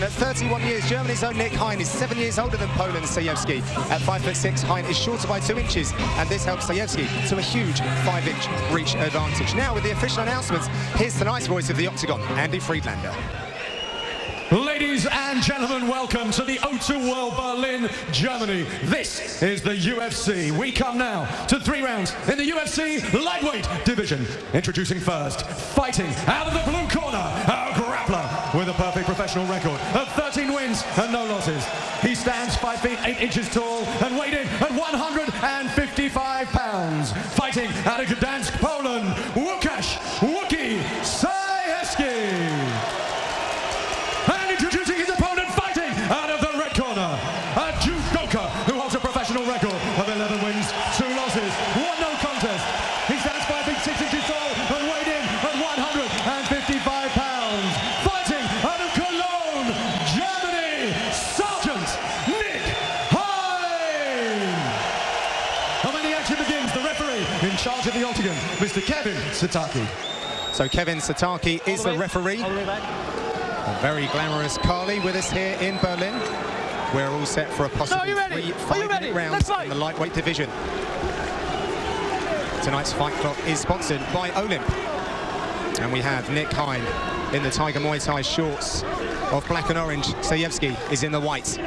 at 31 years, Germany's own Nick Hein is 7 years older than Poland's Sajewski. At 5'6", Hein is shorter by 2 inches, and this helps Sajewski to a huge 5-inch reach advantage. Now, with the official announcements, here's tonight's voice of the Octagon, Andy Friedlander. Ladies and gentlemen, welcome to the O2 World Berlin, Germany. This is the UFC. We come now to 3 rounds in the UFC lightweight division. Introducing first, fighting out of the blue corner, our grappler with a perfect professional record of 13 wins and no losses. He stands 5 feet 8 inches tall and weighed in at 155 pounds. Fighting out of Gdansk, Poland, Lukasz Sajewski. Introducing his opponent, fighting out of the red corner, a judoka who holds a professional record of 11 wins, 2 losses, 1 no contest. He stands 5 feet 6 inches tall and weighed in at 155 pounds. Fighting out of Cologne, Germany, Sergeant Nick Hein. And when the action begins, the referee in charge of the Octagon, Mr. Kevin Sataki. So Kevin Sataki is the referee. A very glamorous Carly with us here in Berlin. We're all set for a possible 3-5-minute round in the lightweight division. Tonight's fight clock is sponsored by Olymp. And we have Nick Hein in the Tiger Muay Thai shorts of black and orange. Sajewski is in the white.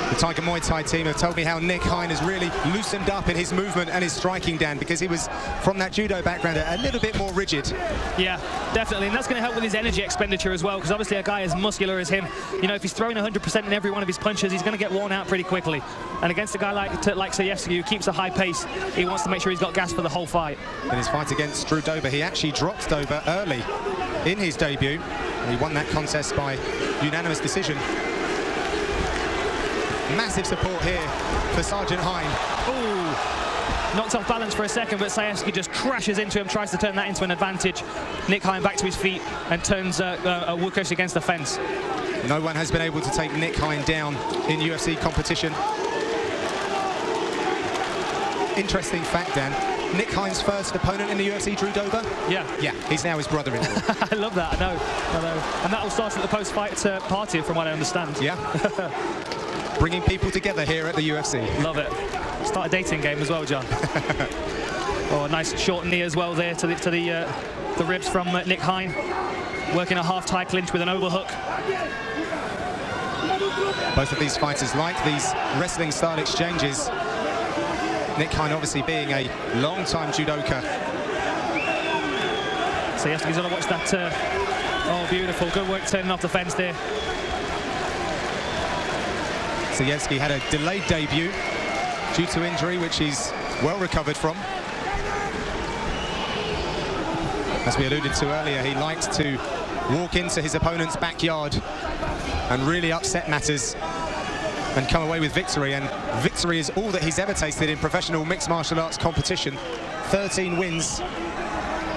The Tiger Muay Thai team have told me how Nick Hein has really loosened up in his movement and his striking, Dan, because he was, from that judo background, a little bit more rigid. Yeah, definitely, and that's going to help with his energy expenditure as well, because obviously a guy as muscular as him, you know, if he's throwing 100% in every one of his punches, he's going to get worn out pretty quickly. And against a guy like Sajewski, who keeps a high pace, he wants to make sure he's got gas for the whole fight. In his fight against Drew Dober, he actually dropped Dober early in his debut. He won that contest by unanimous decision. Massive support here for Sergeant Hein. Ooh, knocked off balance for a second, but Sajewski just crashes into him, tries to turn that into an advantage. Nick Hein back to his feet and turns Lukasz against the fence. No one has been able to take Nick Hein down in UFC competition. Interesting fact, Dan. Nick Hein's first opponent in the UFC, Drew Dober? Yeah, he's now his brother-in-law. I love that, I know. And that all starts at the post-fight party, from what I understand. Yeah. Bringing people together here at the UFC. Love it. Start a dating game as well, John. Oh, a nice short knee as well there to the ribs from Nick Hein. Working a half-tie clinch with an overhook. Both of these fighters like these wrestling-style exchanges. Nick Hein obviously being a long-time judoka. So yes, he's going to watch that. Oh, beautiful. Good work turning off the fence there. Sajewski had a delayed debut due to injury, which he's well recovered from. As we alluded to earlier, he likes to walk into his opponent's backyard and really upset matters and come away with victory. And victory is all that he's ever tasted in professional mixed martial arts competition. 13 wins,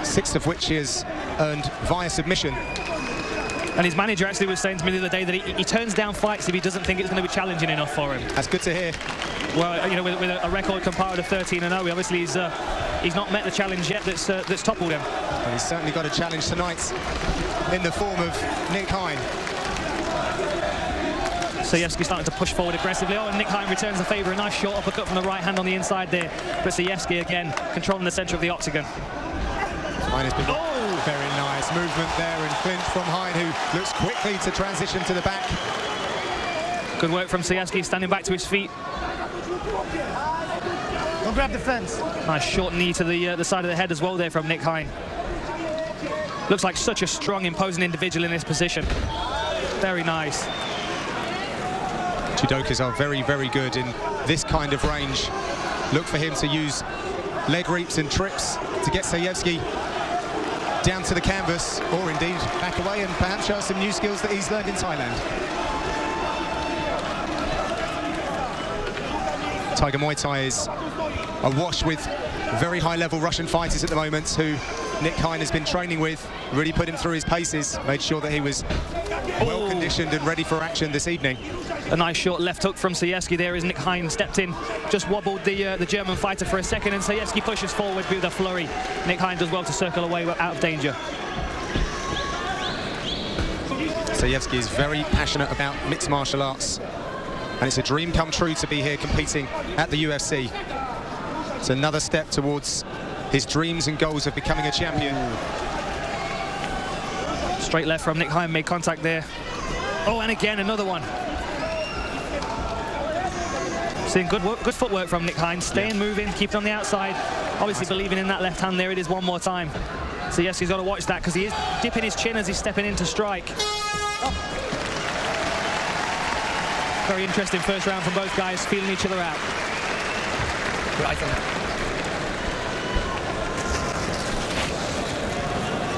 6 of which he has earned via submission. And his manager actually was saying to me the other day that he turns down fights if he doesn't think it's going to be challenging enough for him. That's good to hear. Well, you know, with a record comparable of 13-0, obviously he's not met the challenge yet that's toppled him. And he's certainly got a challenge tonight in the form of Nick Hein. Sajewski starting to push forward aggressively. Oh, and Nick Hein returns the favour. A nice short uppercut from the right hand on the inside there. But Sajewski again controlling the centre of the octagon. Hein has been very nice movement there and clinch from Hein, who looks quickly to transition to the back. Good work from Sajewski, standing back to his feet. Don't grab the fence. Nice short knee to the side of the head as well there from Nick Hein. Looks like such a strong, imposing individual in this position. Very nice. Judokas are very, very good in this kind of range. Look for him to use leg reaps and trips to get Sajewski down to the canvas, or indeed back away, and perhaps show us some new skills that he's learned in Thailand. Tiger Muay Thai is awash with very high-level Russian fighters at the moment, who Nick Hein has been training with, really put him through his paces, made sure that he was well-conditioned and ready for action this evening. A nice short left hook from Sajewski there as Nick Hein stepped in, just wobbled the German fighter for a second, and Sajewski pushes forward with a flurry. Nick Hein does well to circle away out of danger. Sajewski is very passionate about mixed martial arts, and it's a dream come true to be here competing at the UFC. It's another step towards his dreams and goals of becoming a champion. Straight left from Nick Hein, made contact there. Oh, and again, another one. Seeing good footwork from Nick Hein, staying moving, keeping on the outside. Obviously believing in that left hand. There it is one more time. So yes, he's got to watch that because he is dipping his chin as he's stepping in to strike. Oh. Very interesting first round from both guys, feeling each other out.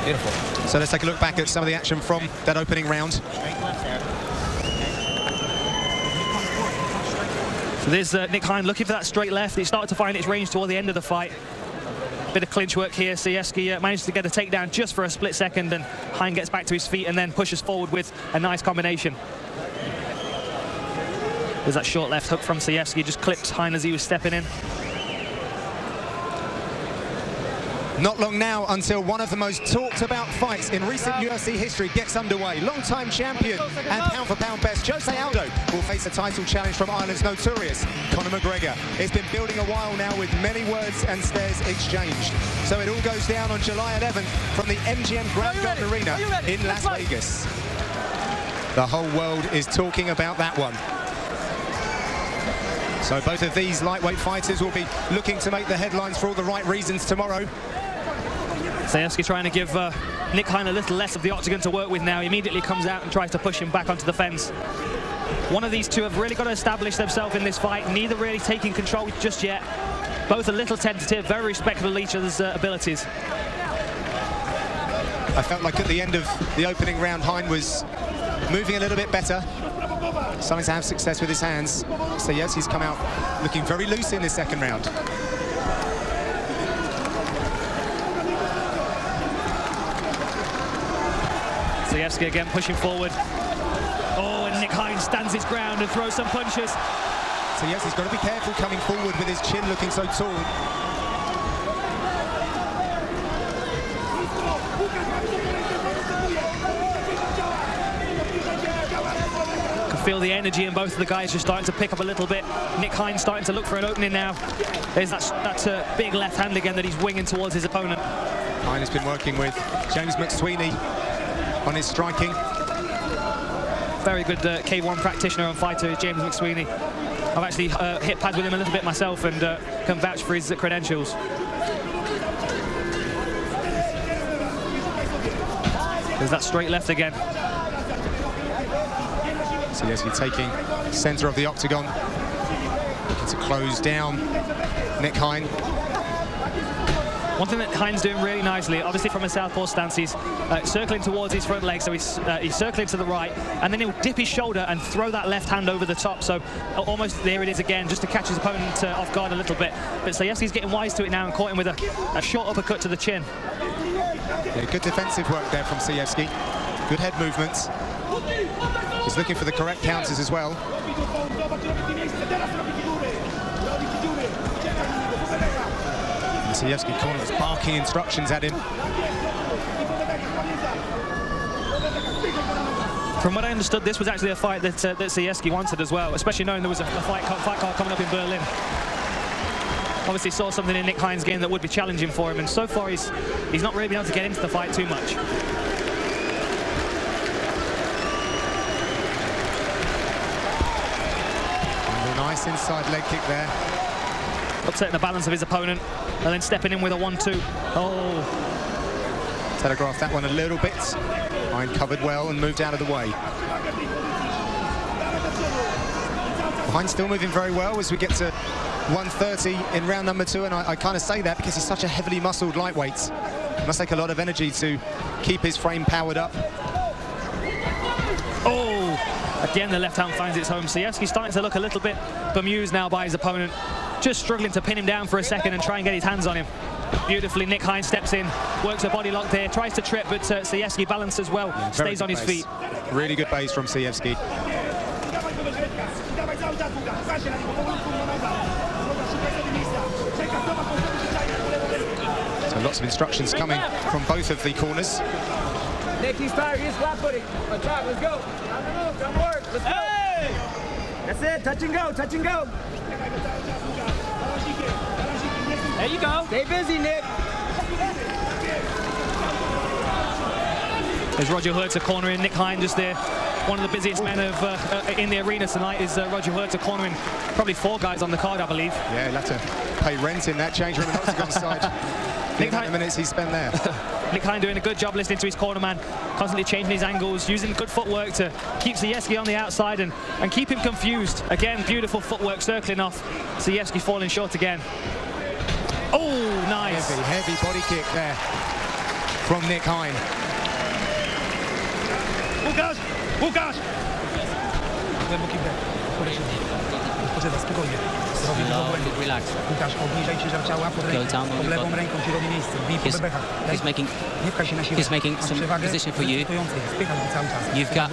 Beautiful. So let's take a look back at some of the action from that opening round. So there's Nick Hein looking for that straight left. He started to find its range toward the end of the fight. Bit of clinch work here. Sajewski managed to get a takedown just for a split second, and Hein gets back to his feet and then pushes forward with a nice combination. There's that short left hook from Sajewski, just clipped Hein as he was stepping in. Not long now until one of the most talked about fights in recent UFC history gets underway. Long-time champion and pound-for-pound best Jose Aldo will face a title challenge from Ireland's notorious Conor McGregor. It's been building a while now with many words and stares exchanged. So it all goes down on July 11th from the MGM Grand Garden Arena in Las Vegas. The whole world is talking about that one. So both of these lightweight fighters will be looking to make the headlines for all the right reasons tomorrow. Sajewski trying to give Nick Hein a little less of the octagon to work with now. He immediately comes out and tries to push him back onto the fence. One of these two have really got to establish themselves in this fight, neither really taking control just yet. Both a little tentative, very respectful of each other's abilities. I felt like at the end of the opening round, Hein was moving a little bit better, starting to have success with his hands. So yes, he's come out looking very loose in this second round. Sajewski again pushing forward. Oh, and Nick Hein stands his ground and throws some punches. So yes, he's got to be careful coming forward with his chin looking so tall. Can feel the energy in both of the guys just starting to pick up a little bit. Nick Hein starting to look for an opening now. There's that big left hand again that he's winging towards his opponent. Hein has been working with James McSweeney on his striking. Very good K1 practitioner and fighter, James McSweeney. I've actually hit pads with him a little bit myself and can vouch for his credentials. There's that straight left again. So yes, he's taking center of the octagon, looking to close down Nick Hein. One thing that Hein's doing really nicely, obviously from a southpaw stance, he's circling towards his front leg, so he's circling to the right, and then he'll dip his shoulder and throw that left hand over the top, so almost there it is again, just to catch his opponent off guard a little bit. But Sajewski's getting wise to it now and caught him with a short uppercut to the chin. Yeah, good defensive work there from Sajewski. Good head movements. He's looking for the correct counters as well. Sajewski corners barking instructions at him. From what I understood, this was actually a fight that Sajewski wanted as well, especially knowing there was a fight card coming up in Berlin. Obviously saw something in Nick Hein's game that would be challenging for him, and so far he's not really been able to get into the fight too much. And a nice inside leg kick there. Upsetting the balance of his opponent, and then stepping in with a 1-2. Oh. Telegraphed that one a little bit. Hein covered well and moved out of the way. Hein still moving very well as we get to 130 in round number 2, and I kind of say that because he's such a heavily muscled lightweight. It must take a lot of energy to keep his frame powered up. Oh! Again, the left hand finds its home. Sajewski's starting to look a little bit bemused now by his opponent. Just struggling to pin him down for a second and try and get his hands on him. Beautifully, Nick Hein steps in, works a body lock there, tries to trip, but Sajewski balances well, yeah, stays on his feet. Really good base from Sajewski. So lots of instructions coming from both of the corners. Nick, he's tired. He's flat footing. Let's go. Come work. Let's go. Hey! That's it. Touch and go. Touch and go. There you go. Stay busy, Nick. There's Roger Herter cornering Nick Hein just there. One of the busiest men in the arena tonight is Roger Herter cornering probably 4 guys on the card, I believe. Yeah, he'll have to pay rent in that change room and octagon side. The amount of minutes he spent there. Nick Hein doing a good job listening to his corner man, constantly changing his angles, using good footwork to keep Sajewski on the outside and keep him confused. Again, beautiful footwork circling off. Sajewski falling short again. Oh, nice. Heavy body kick there from Nick Hein. Lukasz! Lukasz! Relax. Go down on your body. He's making some position for you. You've got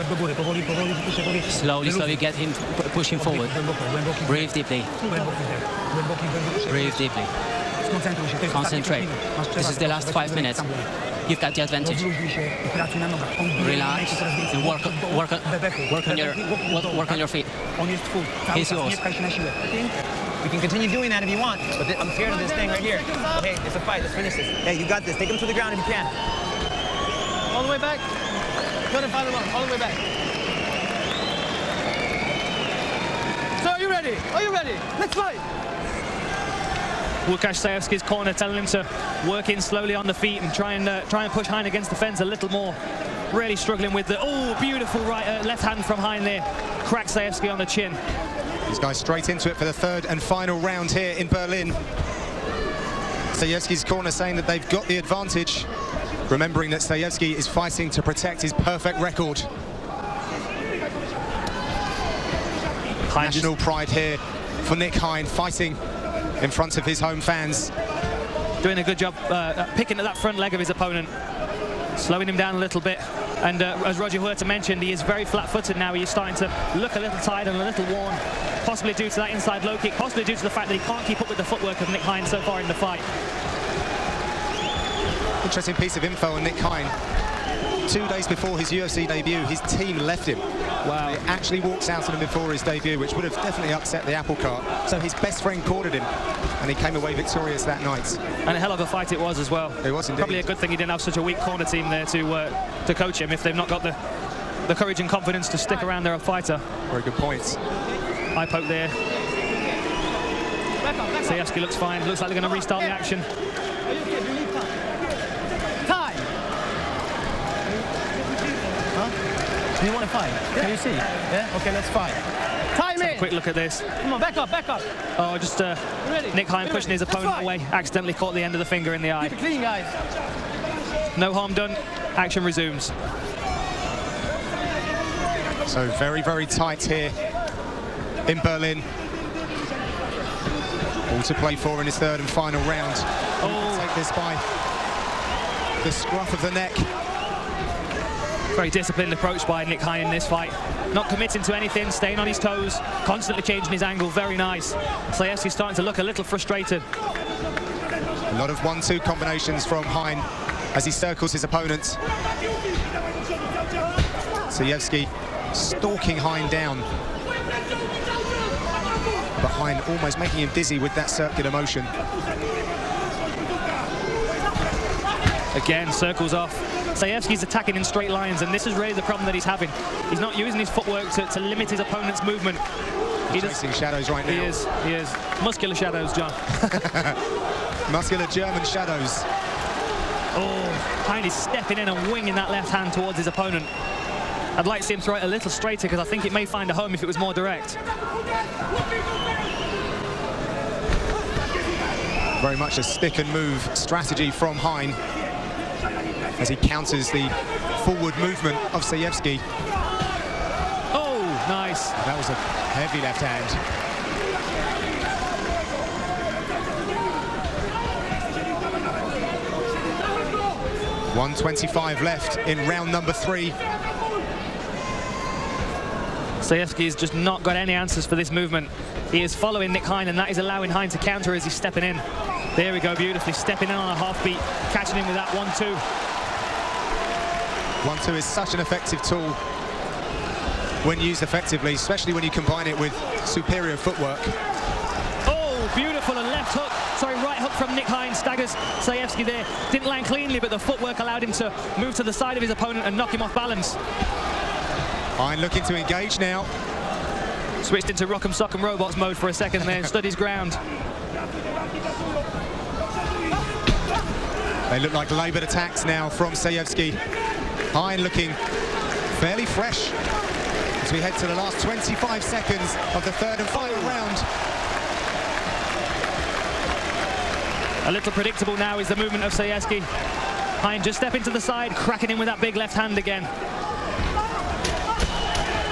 slowly get him, push him forward. Breathe deeply. Breathe deeply. Concentrate. This is the last 5 minutes. You've got the advantage. Relax and work on your feet. He's yours. We can continue doing that if you want, but I'm scared of this thing right here. Hey, it's a fight. Let's finish this. Hey, you got this. Take him to the ground if you can. All the way back. Go and follow him. All the way back. So, are you ready? Are you ready? Let's fight. Lukasz Sajewski's corner telling him to work in slowly on the feet and try and push Hein against the fence a little more. Really struggling with the beautiful left hand from Hein there. Cracks Sajewski on the chin. These guys straight into it for the 3rd and final round here in Berlin. Sajewski's corner saying that they've got the advantage, remembering that Sajewski is fighting to protect his perfect record. National pride here for Nick Hein, fighting in front of his home fans. Doing a good job picking at that front leg of his opponent, slowing him down a little bit. And as Roger Herter mentioned, he is very flat-footed now. He is starting to look a little tired and a little worn, possibly due to that inside low kick, possibly due to the fact that he can't keep up with the footwork of Nick Hein so far in the fight. Interesting piece of info on Nick Hein. 2 days before his UFC debut, his team left him. Wow. He actually walks out on him before his debut, which would have definitely upset the apple cart. So his best friend cornered him, and he came away victorious that night. And a hell of a fight it was as well. It was indeed. Probably a good thing he didn't have such a weak corner team there to coach him if they've not got the courage and confidence to stick around their fighter. Very good points. Eye poke there. Sajewski looks fine. Looks like they're going to restart the action. Do you want to fight? Yeah. Can you see? Yeah? Okay, let's fight. Time in! Quick look at this. Come on, back up, back up. Oh, just Nick Hein pushing his opponent away. Accidentally caught the end of the finger in the eye. Keep it clean, guys. No harm done. Action resumes. So very, very tight here in Berlin. All to play for in his 3rd and final round. Take this by the scruff of the neck. Very disciplined approach by Nick Hein in this fight. Not committing to anything, staying on his toes, constantly changing his angle. Very nice. Sajewski's starting to look a little frustrated. A lot of 1-2 combinations from Hein as he circles his opponent. Sajewski stalking Hein down. But Hein almost making him dizzy with that circular motion. Again, circles off. Sajewski's attacking in straight lines, and this is really the problem that he's having. He's not using his footwork to limit his opponent's movement. He's chasing shadows right now. He is. Muscular shadows, John. Muscular German shadows. Oh, Hein is stepping in and winging that left hand towards his opponent. I'd like to see him throw it a little straighter because I think it may find a home if it was more direct. Very much a stick and move strategy from Hein as he counters the forward movement of Sajewski. Oh, nice. That was a heavy left hand. .125 left in round number 3. Sajewski's just not got any answers for this movement. He is following Nick Hein, and that is allowing Hein to counter as he's stepping in. There we go, beautifully stepping in on a half beat, catching him with that 1-2. 1-2 is such an effective tool when used effectively, especially when you combine it with superior footwork. Oh, beautiful, a left hook. Sorry, right hook from Nick Hein, staggers Sajewski there. Didn't land cleanly, but the footwork allowed him to move to the side of his opponent and knock him off balance. Hein looking to engage now. Switched into Rock'em Sock'em Robots mode for a second there and stood his ground. They look like laboured attacks now from Sajewski. Hein looking fairly fresh as we head to the last 25 seconds of the third and final round. A little predictable now is the movement of Sajewski. Hein just stepping to the side, cracking in with that big left hand again.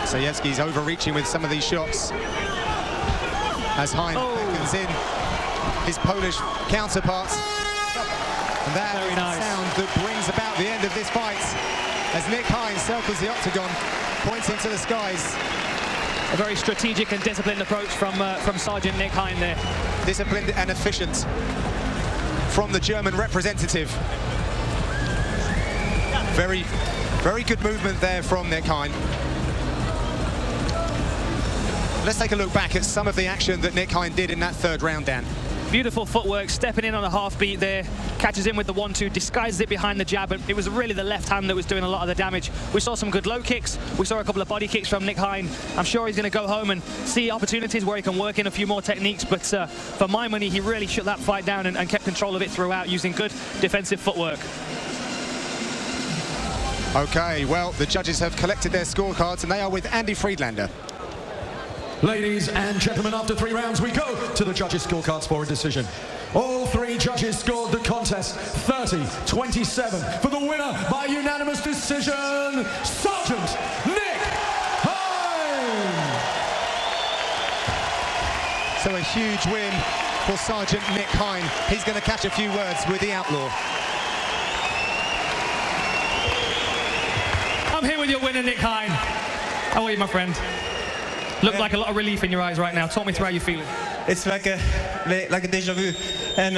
Sajewski's overreaching with some of these shots as Hein beckons in his Polish counterparts. And that is the sound that brings about the end of this fight as Nick Hein circles the octagon, pointing to the skies. A very strategic and disciplined approach from Sergeant Nick Hein there. Disciplined and efficient from the German representative. Very, very good movement there from Nick Hein. Let's take a look back at some of the action that Nick Hein did in that third round, Dan. Beautiful footwork, stepping in on a half beat there, catches in with the 1-2, disguises it behind the jab, and it was really the left hand that was doing a lot of the damage. We saw some good low kicks, we saw a couple of body kicks from Nick Hein. I'm sure he's going to go home and see opportunities where he can work in a few more techniques, but for my money, he really shut that fight down and kept control of it throughout, using good defensive footwork. Okay, well, the judges have collected their scorecards, and they are with Andy Friedlander. Ladies and gentlemen, after 3 rounds, we go to the judges' scorecards for a decision. All 3 judges scored the contest 30-27 for the winner by unanimous decision, Sergeant Nick Hein. So a huge win for Sergeant Nick Hein. He's going to catch a few words with the Outlaw. I'm here with your winner, Nick Hein. How are you, my friend? Look like a lot of relief in your eyes right now. Talk me through how you're feeling. It's like a déjà vu. And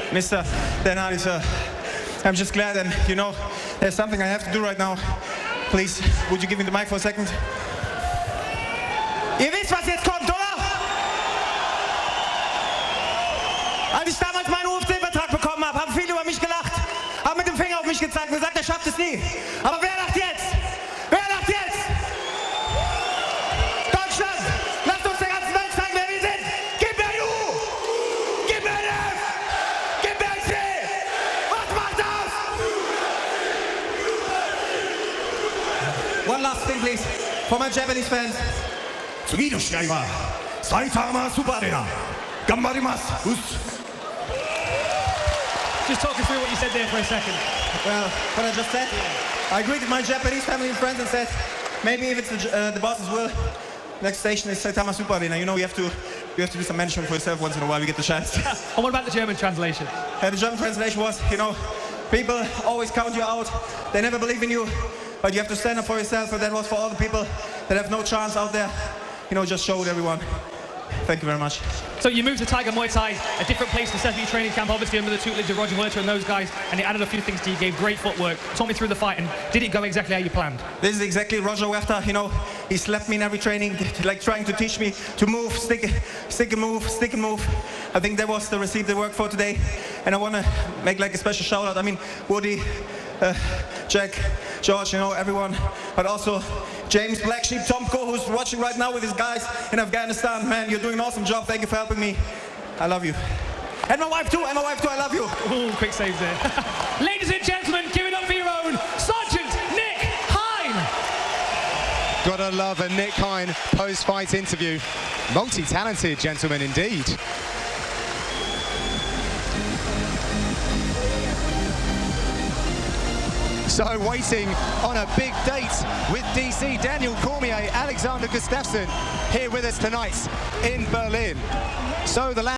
Mr. Dan Hardy, I'm just glad, and you know, there's something I have to do right now. Please, would you give me the mic for a second? Ihr wisst, was jetzt kommt, oder? Als ich damals meinen UFC-Vertrag bekommen habe, haben viele über mich gelacht, haben mit dem Finger auf mich gezeigt und gesagt, er schafft es nie. Aber wer lacht jetzt? Wer lacht jetzt? Deutschland, lasst uns der ganzen Welt zeigen, wer wir sind. Gib mir U! Gib mir ein F! Gib mir ein C! Was macht das? One last thing, please, for my Japanese fans. 次の試合は埼玉スーパーアリーナ頑張ります。 Just talk us through what you said there for a second. Well, what I just said, I greeted my Japanese family and friends and said, maybe if it's the boss's will, next station is Saitama Super Arena. You know, you have to do some management for yourself once in a while. We get the chance. And what about the German translation? The German translation was, you know, people always count you out. They never believe in you, but you have to stand up for yourself. And that was for all the people that have no chance out there. You know, just show it everyone. Thank you very much. So you moved to Tiger Muay Thai, a different place to set up your training camp, obviously under the tutelage of Roger Huerta and those guys, and it added a few things to you, gave great footwork. Talk me through the fight, and did it go exactly how you planned? This is exactly Roger Huerta, you know, he slapped me in every training, like trying to teach me to move, stick and move. I think that was the recipe that worked for today, and I want to make like a special shout out. I mean, Woody, Jack, George, you know, everyone, but also James Black Sheep Tomko, who's watching right now with his guys in Afghanistan. Man, you're doing an awesome job. Thank you for helping me. I love you. And my wife too, I love you. Ooh, quick saves there. Ladies and gentlemen, give it up for your own Sergeant Nick Hein. Gotta love a Nick Hein post-fight interview. Multi-talented gentleman indeed. So waiting on a big date with DC, Daniel Cormier, Alexander Gustafsson here with us tonight in Berlin. So the